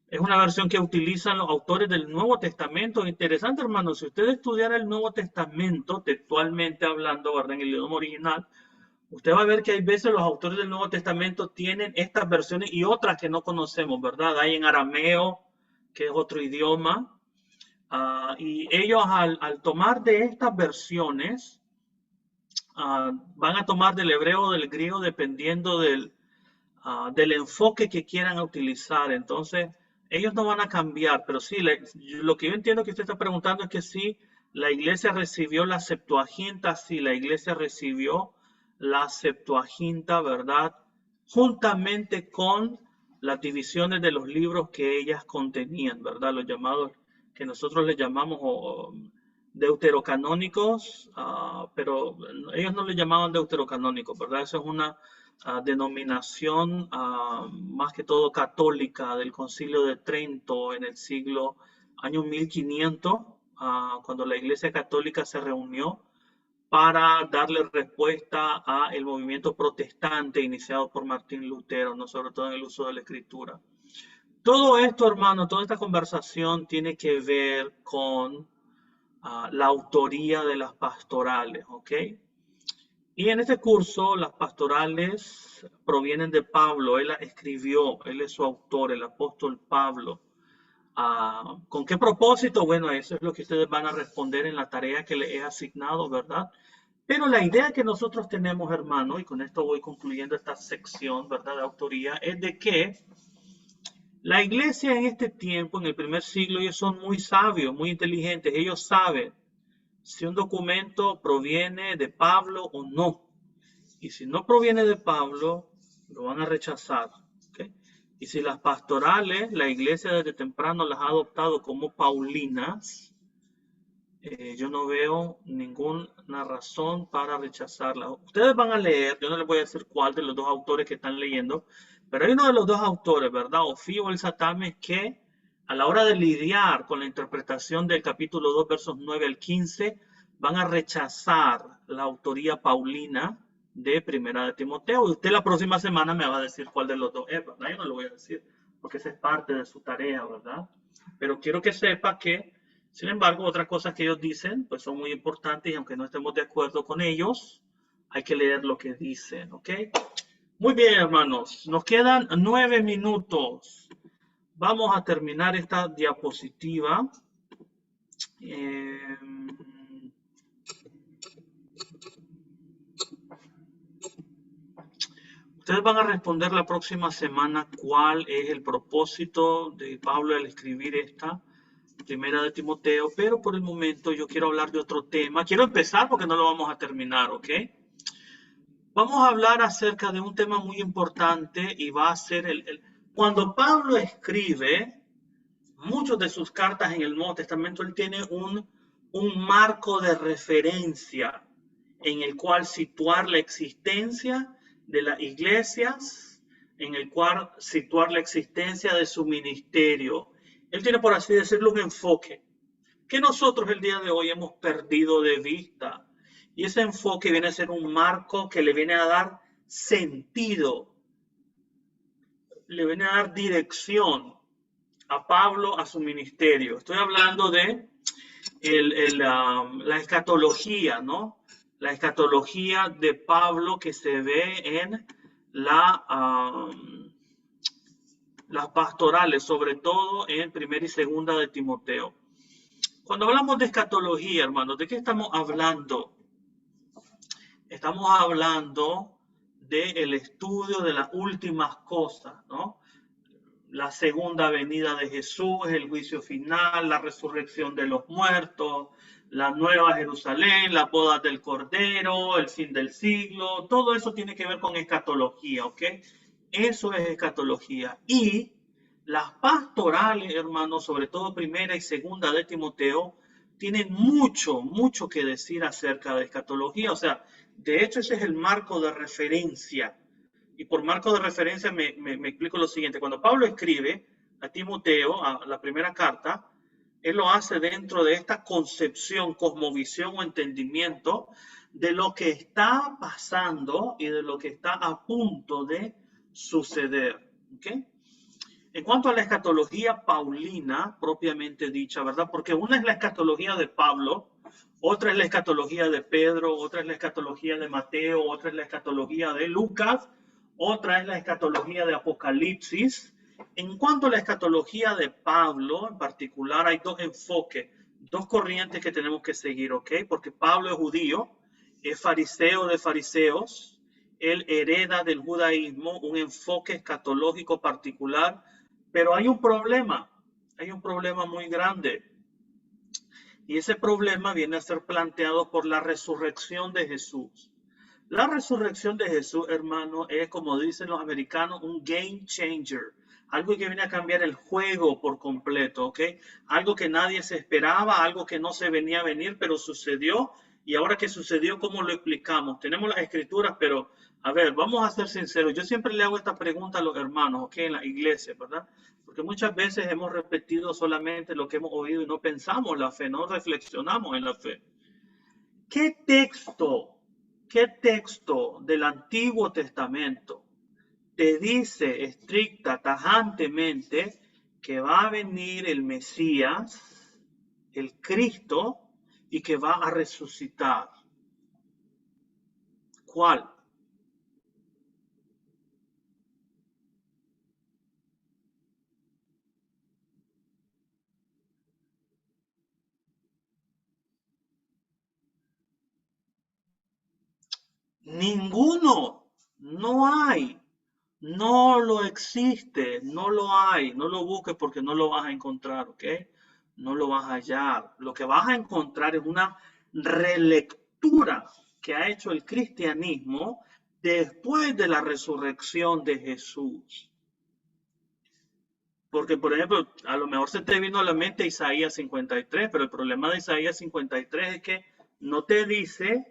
Es una versión que utilizan los autores del Nuevo Testamento. Interesante, hermano, si usted estudiara el Nuevo Testamento, textualmente hablando, ¿verdad? En el idioma original, usted va a ver que hay veces los autores del Nuevo Testamento tienen estas versiones y otras que no conocemos, ¿verdad? Hay en arameo, que es otro idioma, y ellos al tomar de estas versiones, van a tomar del hebreo o del griego dependiendo del enfoque que quieran utilizar. Entonces, ellos no van a cambiar, pero sí, lo que yo entiendo que usted está preguntando es que si la iglesia recibió la Septuaginta, sí, la iglesia recibió la Septuaginta, ¿verdad? Juntamente con las divisiones de los libros que ellas contenían, ¿verdad? Los llamados, que nosotros les llamamos deuterocanónicos, pero ellos no le llamaban deuterocanónicos, ¿verdad? Eso es una denominación más que todo católica del Concilio de Trento en el año 1500, cuando la Iglesia Católica se reunió para darle respuesta al movimiento protestante iniciado por Martín Lutero, ¿no? Sobre todo en el uso de la Escritura. Todo esto, hermano, toda esta conversación tiene que ver con la autoría de las pastorales, ¿ok? Y en este curso, las pastorales provienen de Pablo. Él la escribió, él es su autor, el apóstol Pablo. ¿Con qué propósito? Bueno, eso es lo que ustedes van a responder en la tarea que les he asignado, ¿verdad? Pero la idea que nosotros tenemos, hermano, y con esto voy concluyendo esta sección, ¿verdad?, de autoría, es de que la iglesia en este tiempo, en el primer siglo, ellos son muy sabios, muy inteligentes. Ellos saben si un documento proviene de Pablo o no. Y si no proviene de Pablo, lo van a rechazar. ¿Okay? Y si las pastorales, la iglesia desde temprano las ha adoptado como paulinas, yo no veo ninguna razón para rechazarlas. Ustedes van a leer, yo no les voy a decir cuál de los dos autores que están leyendo, pero hay uno de los dos autores, ¿verdad? Ofío el Satame, que a la hora de lidiar con la interpretación del capítulo 2, versos 9 al 15, van a rechazar la autoría paulina de Primera de Timoteo. Y usted la próxima semana me va a decir cuál de los dos es, ¿verdad? Yo no lo voy a decir, porque esa es parte de su tarea, ¿verdad? Pero quiero que sepa que, sin embargo, otras cosas que ellos dicen, pues son muy importantes y aunque no estemos de acuerdo con ellos, hay que leer lo que dicen, ¿ok? Muy bien, hermanos, nos quedan 9 minutos. Vamos a terminar esta diapositiva. Ustedes van a responder la próxima semana cuál es el propósito de Pablo al escribir esta Primera de Timoteo, pero por el momento yo quiero hablar de otro tema. Quiero empezar porque no lo vamos a terminar, ¿ok? Vamos a hablar acerca de un tema muy importante y va a ser cuando Pablo escribe muchas de sus cartas en el Nuevo Testamento, él tiene un marco de referencia en el cual situar la existencia de las iglesias, en el cual situar la existencia de su ministerio. Él tiene, por así decirlo, un enfoque que nosotros el día de hoy hemos perdido de vista. Y ese enfoque viene a ser un marco que le viene a dar sentido, le viene a dar dirección a Pablo, a su ministerio. Estoy hablando de la escatología, ¿no? La escatología de Pablo que se ve en las pastorales, sobre todo en Primera y Segunda de Timoteo. Cuando hablamos de escatología, hermanos, ¿de qué estamos hablando? estamos hablando del estudio de las últimas cosas, ¿no? La segunda venida de Jesús, el juicio final, la resurrección de los muertos, la nueva Jerusalén, las bodas del Cordero, el fin del siglo, todo eso tiene que ver con escatología, ¿ok? Eso es escatología. Y las pastorales, hermanos, sobre todo primera y segunda de Timoteo, tienen mucho que decir acerca de escatología. O sea, de hecho ese es el marco de referencia. Y por marco de referencia me explico lo siguiente. Cuando Pablo escribe a Timoteo, a la primera carta, él lo hace dentro de esta concepción, cosmovisión o entendimiento de lo que está pasando y de lo que está a punto de suceder. ¿Okay? En cuanto a la escatología paulina, propiamente dicha, ¿verdad? Porque una es la escatología de Pablo, otra es la escatología de Pedro, otra es la escatología de Mateo, otra es la escatología de Lucas, otra es la escatología de Apocalipsis. En cuanto a la escatología de Pablo, en particular, hay dos enfoques, dos corrientes que tenemos que seguir, ¿ok? Porque Pablo es judío, es fariseo de fariseos, él hereda del judaísmo un enfoque escatológico particular, pero hay un problema muy grande. Y ese problema viene a ser planteado por la resurrección de Jesús. La resurrección de Jesús, hermano, es, como dicen los americanos, un game changer. Algo que viene a cambiar el juego por completo, ¿ok? Algo que nadie se esperaba, algo que no se venía a venir, pero sucedió. Y ahora que sucedió, ¿cómo lo explicamos? Tenemos las escrituras, pero, a ver, vamos a ser sinceros. Yo siempre le hago esta pregunta a los hermanos, ¿ok? En la iglesia, ¿verdad? Porque muchas veces hemos repetido solamente lo que hemos oído y no pensamos la fe, no reflexionamos en la fe. ¿Qué texto del Antiguo Testamento te dice estricta, tajantemente, que va a venir el Mesías, el Cristo, y que va a resucitar? ¿Cuál? Ninguno. No hay. No lo existe. No lo hay. No lo busques porque no lo vas a encontrar, ¿ok? No lo vas a hallar. Lo que vas a encontrar es una relectura que ha hecho el cristianismo después de la resurrección de Jesús. Porque, por ejemplo, a lo mejor se te vino a la mente Isaías 53, pero el problema de Isaías 53 es que no te dice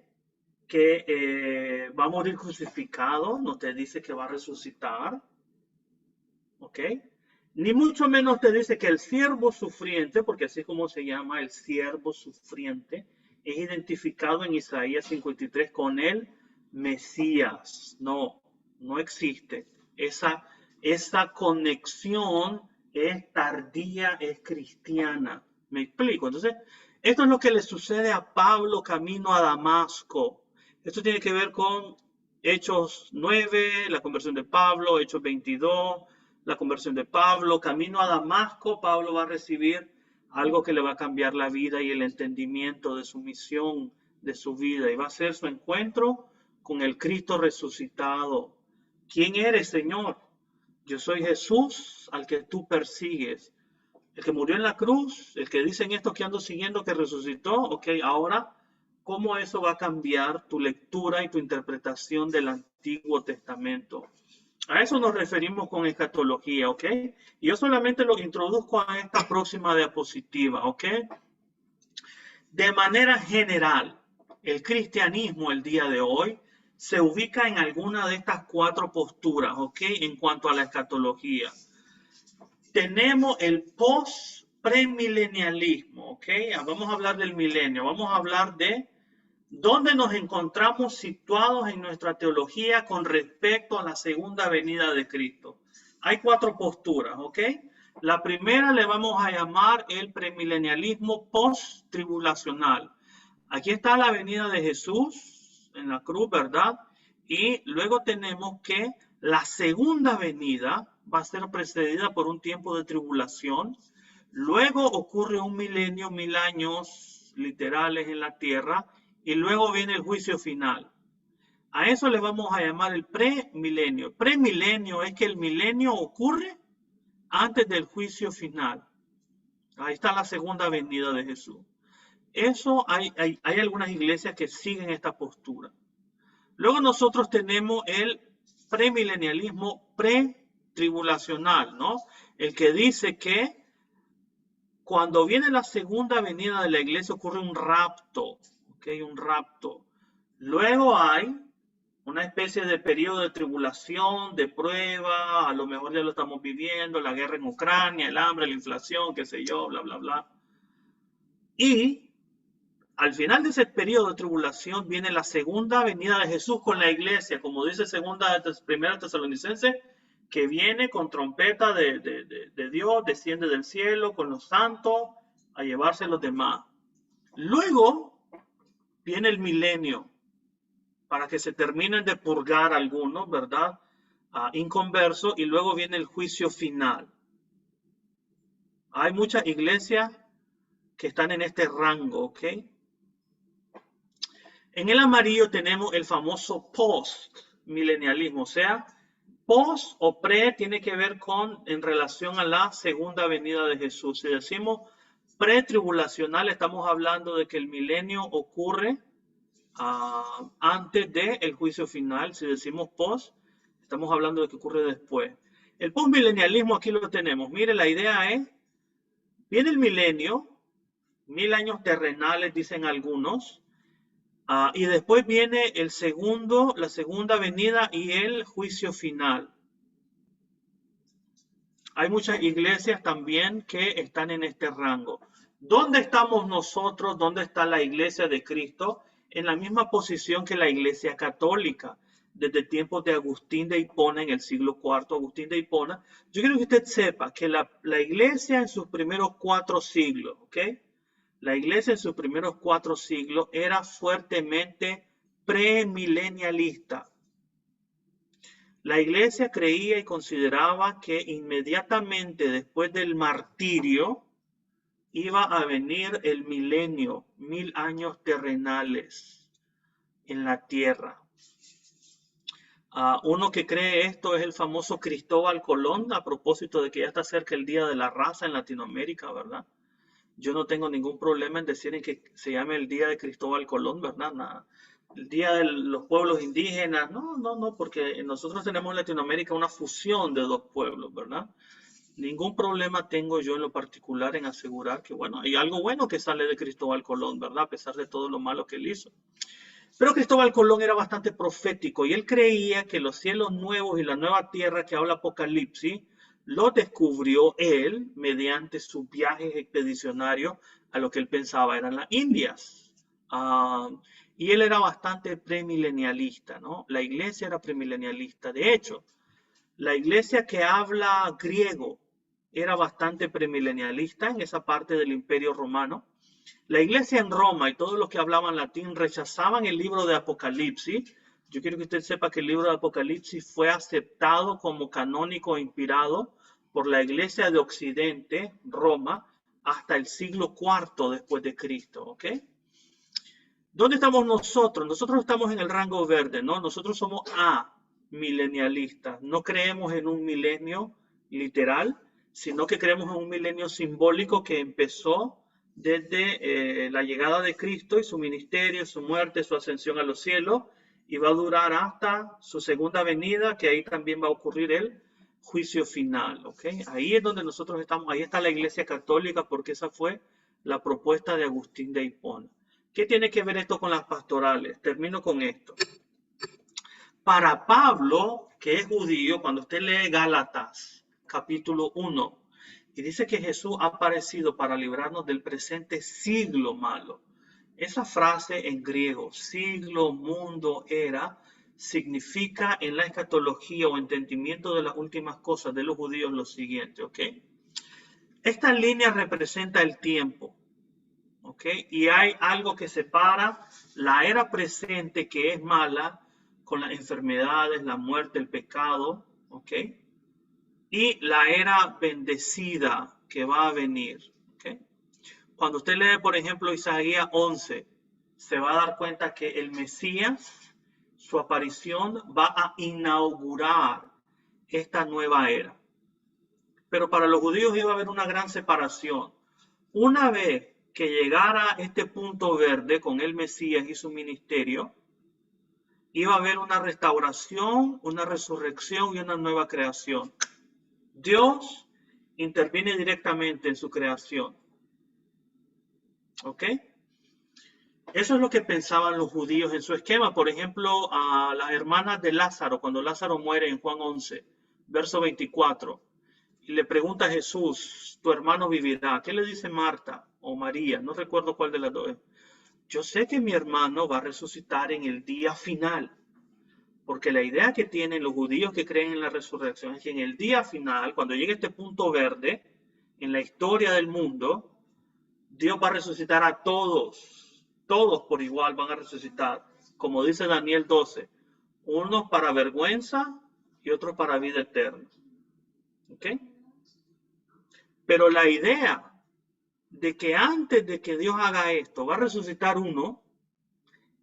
que va a morir crucificado, no te dice que va a resucitar, ¿ok? Ni mucho menos te dice que el siervo sufriente, porque así es como se llama el siervo sufriente, es identificado en Isaías 53 con el Mesías. No, no existe. Esa conexión es tardía, es cristiana. ¿Me explico? Entonces, esto es lo que le sucede a Pablo camino a Damasco. Esto tiene que ver con Hechos 9, la conversión de Pablo, Hechos 22, la conversión de Pablo. Camino a Damasco, Pablo va a recibir algo que le va a cambiar la vida y el entendimiento de su misión, de su vida. Y va a ser su encuentro con el Cristo resucitado. ¿Quién eres, Señor? Yo soy Jesús al que tú persigues. El que murió en la cruz, el que dicen estos que ando siguiendo que resucitó. Ok, ahora, ¿cómo eso va a cambiar tu lectura y tu interpretación del Antiguo Testamento? A eso nos referimos con escatología, ¿ok? Y yo solamente lo introduzco a esta próxima diapositiva, ¿ok? De manera general, el cristianismo el día de hoy se ubica en alguna de estas cuatro posturas, ¿ok? En cuanto a la escatología. Tenemos el post-premilenialismo, ¿ok? Vamos a hablar del milenio, vamos a hablar de dónde nos encontramos situados en nuestra teología con respecto a la segunda venida de Cristo. Hay cuatro posturas, ¿ok? La primera le vamos a llamar el premilenialismo post-tribulacional. Aquí está la venida de Jesús en la cruz, ¿verdad? Y luego tenemos que la segunda venida va a ser precedida por un tiempo de tribulación. Luego ocurre un milenio, 1000 años literales en la tierra. Y luego viene el juicio final. A eso le vamos a llamar el premilenio. Premilenio es que el milenio ocurre antes del juicio final. Ahí está la segunda venida de Jesús. Eso hay algunas iglesias que siguen esta postura. Luego nosotros tenemos el premilenialismo pretribulacional, ¿no? El que dice que cuando viene la segunda venida de la iglesia ocurre un rapto, ¿ok? Un rapto. Luego hay una especie de periodo de tribulación, de prueba, a lo mejor ya lo estamos viviendo, la guerra en Ucrania, el hambre, la inflación, qué sé yo, bla, bla, bla. Y al final de ese periodo de tribulación viene la segunda venida de Jesús con la iglesia, como dice primera Tesalonicenses, que viene con trompeta de Dios, desciende del cielo con los santos a llevarse los demás. Luego viene el milenio, para que se terminen de purgar algunos, ¿verdad? Inconversos, y luego viene el juicio final. Hay muchas iglesias que están en este rango, ¿ok? En el amarillo tenemos el famoso post-milenialismo, o sea, post o pre tiene que ver en relación a la segunda venida de Jesús. Si decimos pretribulacional, estamos hablando de que el milenio ocurre antes del juicio final. Si decimos post, estamos hablando de que ocurre después. El postmilenialismo aquí lo tenemos. Mire, la idea es, viene el milenio, 1000 años terrenales, dicen algunos, y después viene la segunda venida y el juicio final. Hay muchas iglesias también que están en este rango. ¿Dónde estamos nosotros? ¿Dónde está la iglesia de Cristo? En la misma posición que la iglesia católica, desde tiempos de Agustín de Hipona en el siglo IV, Agustín de Hipona. Yo quiero que usted sepa que la iglesia en sus primeros 4 siglos, ¿ok? La iglesia en sus primeros 4 siglos era fuertemente premilenialista. La iglesia creía y consideraba que inmediatamente después del martirio iba a venir el milenio, 1000 años terrenales en la tierra. Uno que cree esto es el famoso Cristóbal Colón, a propósito de que ya está cerca el Día de la Raza en Latinoamérica, ¿verdad? Yo no tengo ningún problema en decir que se llame el Día de Cristóbal Colón, ¿verdad? Nada. El Día de los Pueblos Indígenas, no, porque nosotros tenemos en Latinoamérica una fusión de 2 pueblos, ¿verdad? Ningún problema tengo yo en lo particular en asegurar que, bueno, hay algo bueno que sale de Cristóbal Colón, ¿verdad? A pesar de todo lo malo que él hizo. Pero Cristóbal Colón era bastante profético y él creía que los cielos nuevos y la nueva tierra que habla Apocalipsis lo descubrió él mediante sus viajes expedicionarios a lo que él pensaba eran las Indias. Y él era bastante premilenialista, ¿no? La iglesia era premilenialista. De hecho, la iglesia que habla griego era bastante premilenialista en esa parte del Imperio Romano. La iglesia en Roma y todos los que hablaban latín rechazaban el libro de Apocalipsis. Yo quiero que usted sepa que el libro de Apocalipsis fue aceptado como canónico e inspirado por la iglesia de Occidente, Roma, hasta el siglo IV después de Cristo, ¿ok? ¿Dónde estamos nosotros? Nosotros estamos en el rango verde, ¿no? Nosotros somos amilenialistas. No creemos en un milenio literal, sino que creemos en un milenio simbólico que empezó desde la llegada de Cristo y su ministerio, su muerte, su ascensión a los cielos, y va a durar hasta su segunda venida, que ahí también va a ocurrir el juicio final, ¿ok? Ahí es donde nosotros estamos, ahí está la iglesia católica, porque esa fue la propuesta de Agustín de Hipona. ¿Qué tiene que ver esto con las pastorales? Termino con esto. Para Pablo, que es judío, cuando usted lee Gálatas, capítulo 1, y dice que Jesús ha aparecido para librarnos del presente siglo malo. Esa frase en griego, siglo, mundo, era, significa en la escatología o entendimiento de las últimas cosas de los judíos lo siguiente, ¿ok? Esta línea representa el tiempo, ¿ok? Y hay algo que separa la era presente, que es mala, con las enfermedades, la muerte, el pecado, ¿ok? Y la era bendecida que va a venir, ¿ok? Cuando usted lee, por ejemplo, Isaías 11, se va a dar cuenta que el Mesías, su aparición va a inaugurar esta nueva era. Pero para los judíos iba a haber una gran separación. Una vez que llegara este punto verde con el Mesías y su ministerio, iba a haber una restauración, una resurrección y una nueva creación. Dios interviene directamente en su creación. ¿Ok? Eso es lo que pensaban los judíos en su esquema. Por ejemplo, a las hermanas de Lázaro, cuando Lázaro muere en Juan 11, verso 24, y le pregunta a Jesús, tu hermano vivirá. ¿Qué le dice Marta o María? No recuerdo cuál de las dos es. Yo sé que mi hermano va a resucitar en el día final. Porque la idea que tienen los judíos que creen en la resurrección es que en el día final, cuando llegue este punto verde, en la historia del mundo, Dios va a resucitar a todos. Todos por igual van a resucitar. Como dice Daniel 12. Unos para vergüenza y otros para vida eterna. ¿Ok? Pero la idea de que antes de que Dios haga esto, va a resucitar uno,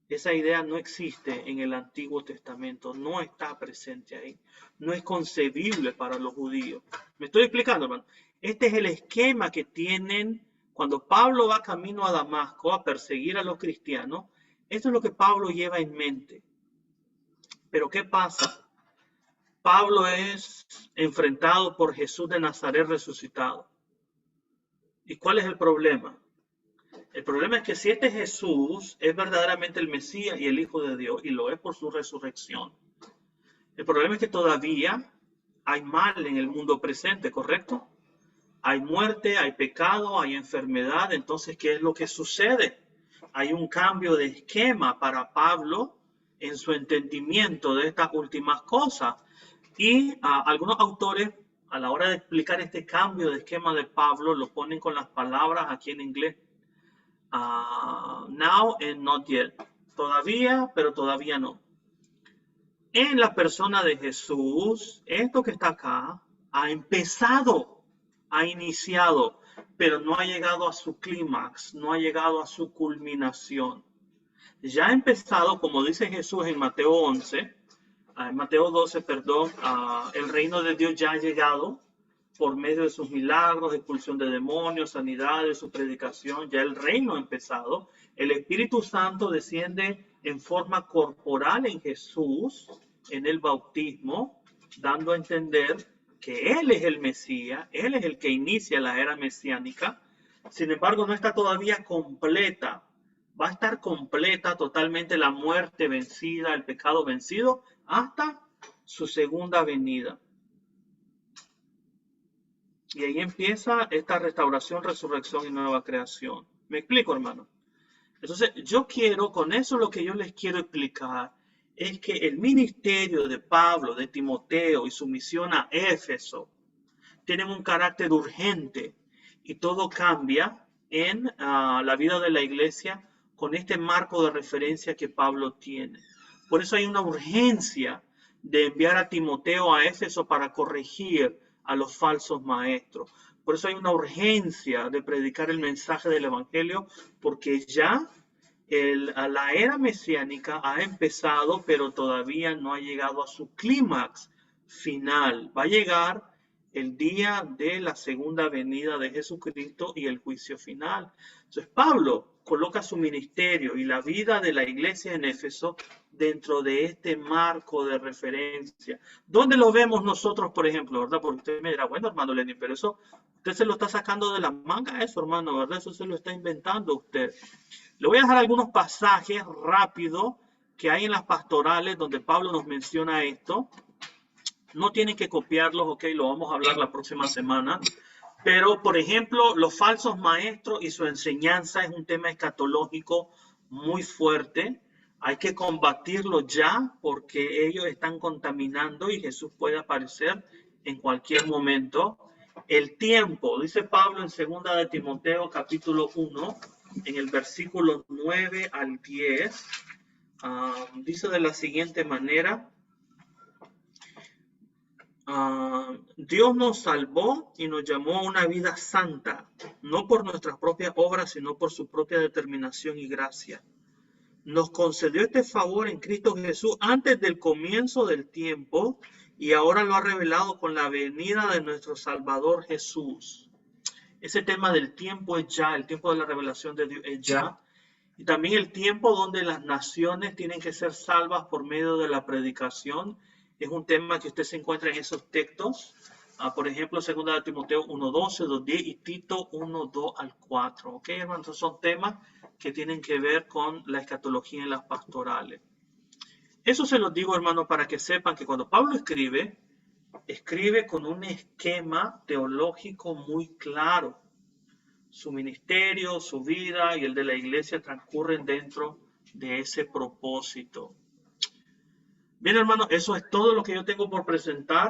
esa idea no existe en el Antiguo Testamento, no está presente ahí, no es concebible para los judíos. ¿Me estoy explicando, hermano? Este es el esquema que tienen cuando Pablo va camino a Damasco a perseguir a los cristianos. Esto es lo que Pablo lleva en mente. Pero ¿qué pasa? Pablo es enfrentado por Jesús de Nazaret resucitado. ¿Y cuál es el problema? El problema es que si este Jesús es verdaderamente el Mesías y el Hijo de Dios, y lo es por su resurrección, el problema es que todavía hay mal en el mundo presente, ¿correcto? Hay muerte, hay pecado, hay enfermedad. Entonces, ¿qué es lo que sucede? Hay un cambio de esquema para Pablo en su entendimiento de estas últimas cosas. Y algunos autores, a la hora de explicar este cambio de esquema de Pablo, lo ponen con las palabras aquí en inglés. Now and not yet. Todavía, pero todavía no. En la persona de Jesús, esto que está acá ha empezado, ha iniciado, pero no ha llegado a su clímax, no ha llegado a su culminación. Ya ha empezado, como dice Jesús en Mateo 11, en Mateo 12, perdón, el reino de Dios ya ha llegado por medio de sus milagros, expulsión de demonios, sanidades, su predicación. Ya el reino ha empezado. El Espíritu Santo desciende en forma corporal en Jesús, en el bautismo, dando a entender que Él es el Mesías, Él es el que inicia la era mesiánica. Sin embargo, no está todavía completa. Va a estar completa totalmente la muerte vencida, el pecado vencido, hasta su segunda venida. Y ahí empieza esta restauración, resurrección y nueva creación. ¿Me explico, hermano? Entonces, yo quiero, con eso lo que yo les quiero explicar es que el ministerio de Pablo, de Timoteo y su misión a Éfeso tienen un carácter urgente y todo cambia en la vida de la iglesia con este marco de referencia que Pablo tiene. Por eso hay una urgencia de enviar a Timoteo a Éfeso para corregir a los falsos maestros. Por eso hay una urgencia de predicar el mensaje del evangelio, porque ya la era mesiánica ha empezado, pero todavía no ha llegado a su clímax final. Va a llegar el día de la segunda venida de Jesucristo y el juicio final. Entonces Pablo coloca su ministerio y la vida de la iglesia en Éfeso dentro de este marco de referencia. ¿Dónde lo vemos nosotros, por ejemplo, verdad? Porque usted me dirá, bueno, hermano Lenin, pero eso usted se lo está sacando de la manga, eso, hermano, ¿verdad? Eso se lo está inventando usted. Le voy a dejar algunos pasajes rápidos que hay en las pastorales donde Pablo nos menciona esto. No tienen que copiarlos, ok, lo vamos a hablar la próxima semana. Pero, por ejemplo, los falsos maestros y su enseñanza es un tema escatológico muy fuerte. Hay que combatirlo ya porque ellos están contaminando y Jesús puede aparecer en cualquier momento. El tiempo, dice Pablo en 2 de Timoteo capítulo 1, en el versículo 9 al 10, dice de la siguiente manera. Dios nos salvó y nos llamó a una vida santa, no por nuestras propias obras, sino por su propia determinación y gracia. nos concedió este favor en Cristo Jesús antes del comienzo del tiempo y ahora lo ha revelado con la venida de nuestro Salvador Jesús. Ese tema del tiempo es ya, el tiempo de la revelación de Dios es ya. Y también el tiempo donde las naciones tienen que ser salvas por medio de la predicación. Es un tema que usted se encuentra en esos textos. Por ejemplo, 2 Timoteo 1:12, 2:10 y Tito 1:2 al 4. ¿Ok, hermanos? Esos son temas que tienen que ver con la escatología en las pastorales. Eso se los digo, hermanos, para que sepan que cuando Pablo escribe con un esquema teológico muy claro. Su ministerio, su vida y el de la iglesia transcurren dentro de ese propósito. Bien, hermanos, eso es todo lo que yo tengo por presentar.